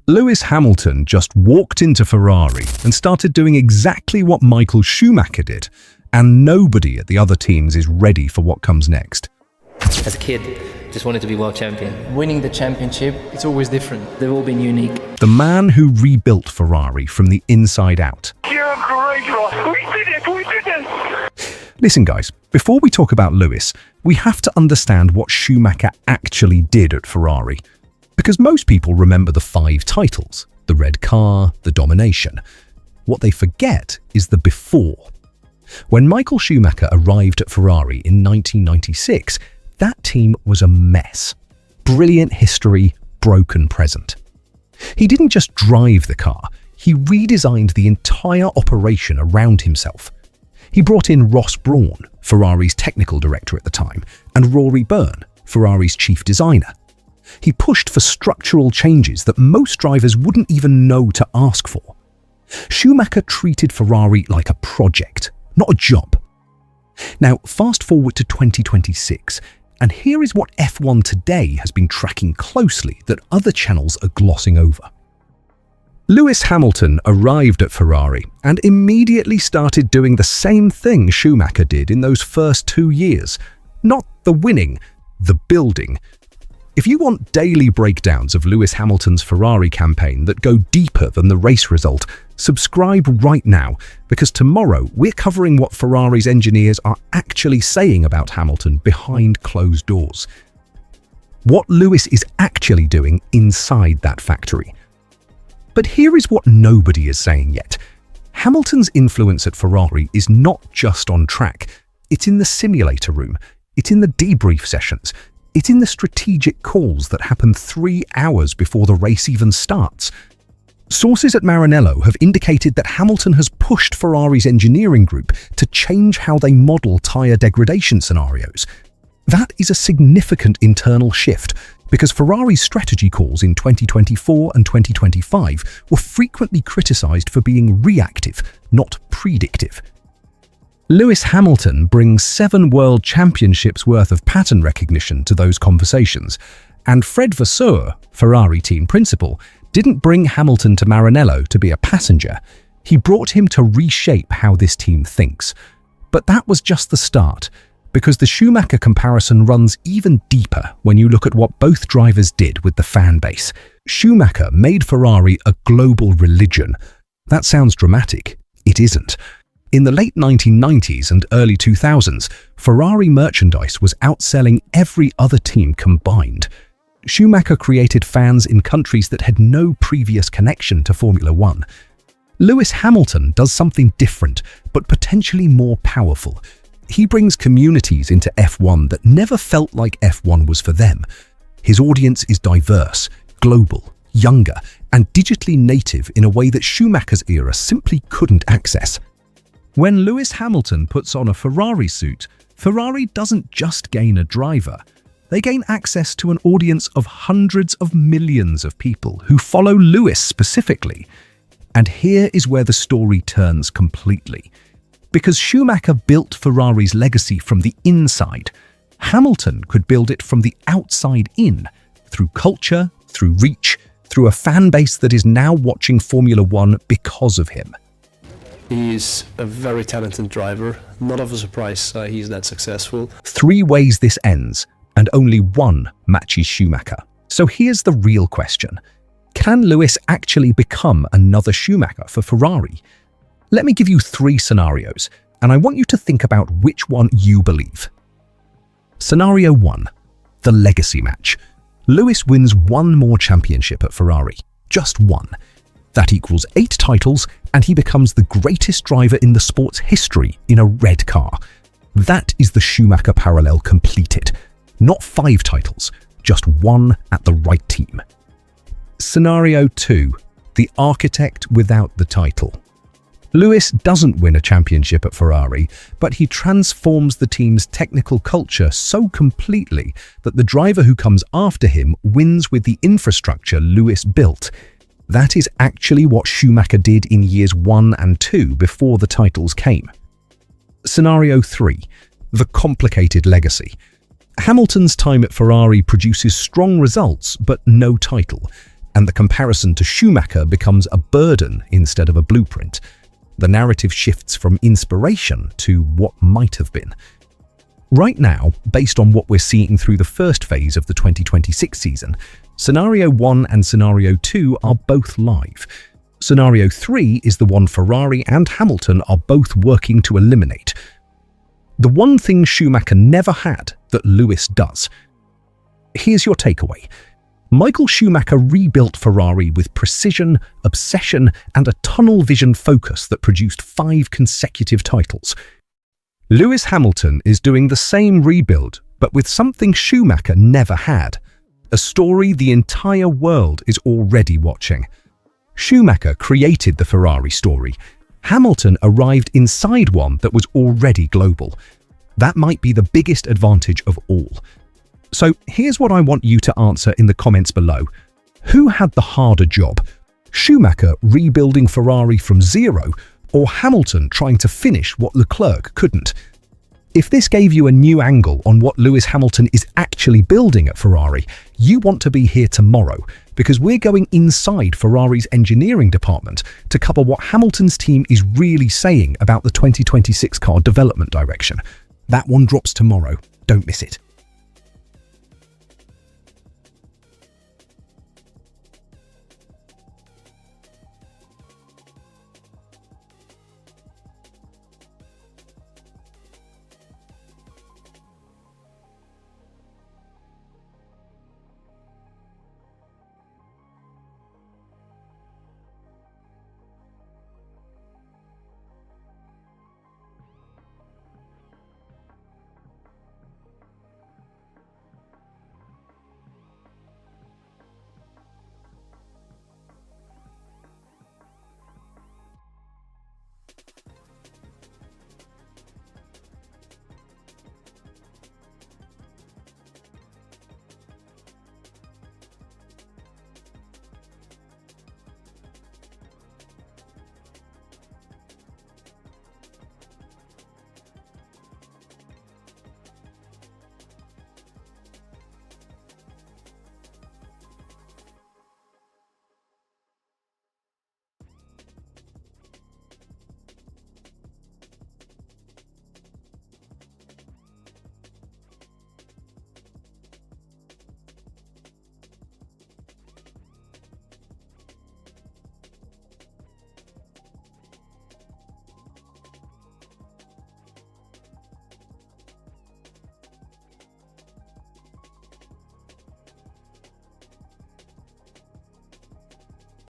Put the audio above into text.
Lewis Hamilton just walked into Ferrari and started doing exactly what Michael Schumacher did, and nobody at the other teams is ready for what comes next. As a kid, just wanted to be world champion. Winning the championship, it's always different. They've all been unique. The man who rebuilt Ferrari from the inside out. You're great, Ross. We did it! Listen guys, before we talk about Lewis, we have to understand what Schumacher actually did at Ferrari. Because most people remember the 5 titles, the red car, the domination. What they forget is the before. When Michael Schumacher arrived at Ferrari in 1996, that team was a mess. Brilliant history, broken present. He didn't just drive the car, he redesigned the entire operation around himself. He brought in Ross Brawn, Ferrari's technical director at the time, and Rory Byrne, Ferrari's chief designer. He pushed for structural changes that most drivers wouldn't even know to ask for. Schumacher treated Ferrari like a project, not a job. Now, fast forward to 2026, and here is what F1 today has been tracking closely that other channels are glossing over. Lewis Hamilton arrived at Ferrari and immediately started doing the same thing Schumacher did in those first 2 years. Not the winning, the building. If you want daily breakdowns of Lewis Hamilton's Ferrari campaign that go deeper than the race result, subscribe right now, because tomorrow we're covering what Ferrari's engineers are actually saying about Hamilton behind closed doors. What Lewis is actually doing inside that factory. But here is what nobody is saying yet. Hamilton's influence at Ferrari is not just on track. It's in the simulator room. It's in the debrief sessions. It's in the strategic calls that happen 3 hours before the race even starts. Sources at Maranello have indicated that Hamilton has pushed Ferrari's engineering group to change how they model tyre degradation scenarios. That is a significant internal shift, because Ferrari's strategy calls in 2024 and 2025 were frequently criticised for being reactive, not predictive. Lewis Hamilton brings 7 world championships worth of pattern recognition to those conversations, and Fred Vasseur, Ferrari team principal, didn't bring Hamilton to Maranello to be a passenger. He brought him to reshape how this team thinks. But that was just the start, because the Schumacher comparison runs even deeper when you look at what both drivers did with the fan base. Schumacher made Ferrari a global religion. That sounds dramatic. It isn't. In the late 1990s and early 2000s, Ferrari merchandise was outselling every other team combined. Schumacher created fans in countries that had no previous connection to Formula One. Lewis Hamilton does something different, but potentially more powerful. He brings communities into F1 that never felt like F1 was for them. His audience is diverse, global, younger, and digitally native in a way that Schumacher's era simply couldn't access. When Lewis Hamilton puts on a Ferrari suit, Ferrari doesn't just gain a driver. They gain access to an audience of hundreds of millions of people who follow Lewis specifically. And here is where the story turns completely. Because Schumacher built Ferrari's legacy from the inside, Hamilton could build it from the outside in, through culture, through reach, through a fan base that is now watching Formula One because of him. He's a very talented driver. Not of a surprise he's that successful. 3 ways this ends, and only one matches Schumacher. So here's the real question. Can Lewis actually become another Schumacher for Ferrari? Let me give you 3 scenarios, and I want you to think about which one you believe. Scenario 1. The legacy match. Lewis wins 1 more championship at Ferrari. Just 1. That equals 8 titles, and he becomes the greatest driver in the sport's history in a red car. That is the Schumacher parallel completed. Not 5 titles, just 1 at the right team. Scenario 2. The architect without the title. Lewis doesn't win a championship at Ferrari, but he transforms the team's technical culture so completely that the driver who comes after him wins with the infrastructure Lewis built. That is actually what Schumacher did in years 1 and 2 before the titles came. Scenario 3. The complicated legacy. Hamilton's time at Ferrari produces strong results, but no title. and the comparison to Schumacher becomes a burden instead of a blueprint. The narrative shifts from inspiration to what might have been. Right now, based on what we're seeing through the first phase of the 2026 season, Scenario 1 and Scenario 2 are both live. Scenario 3 is the one Ferrari and Hamilton are both working to eliminate. The one thing Schumacher never had that Lewis does. Here's your takeaway. Michael Schumacher rebuilt Ferrari with precision, obsession, and a tunnel vision focus that produced 5 consecutive titles. Lewis Hamilton is doing the same rebuild, but with something Schumacher never had. A story the entire world is already watching. Schumacher created the Ferrari story. Hamilton arrived inside one that was already global. That might be the biggest advantage of all. So here's what I want you to answer in the comments below. Who had the harder job? Schumacher rebuilding Ferrari from zero, or Hamilton trying to finish what Leclerc couldn't? If this gave you a new angle on what Lewis Hamilton is actually building at Ferrari, you want to be here tomorrow, because we're going inside Ferrari's engineering department to cover what Hamilton's team is really saying about the 2026 car development direction. That one drops tomorrow. Don't miss it.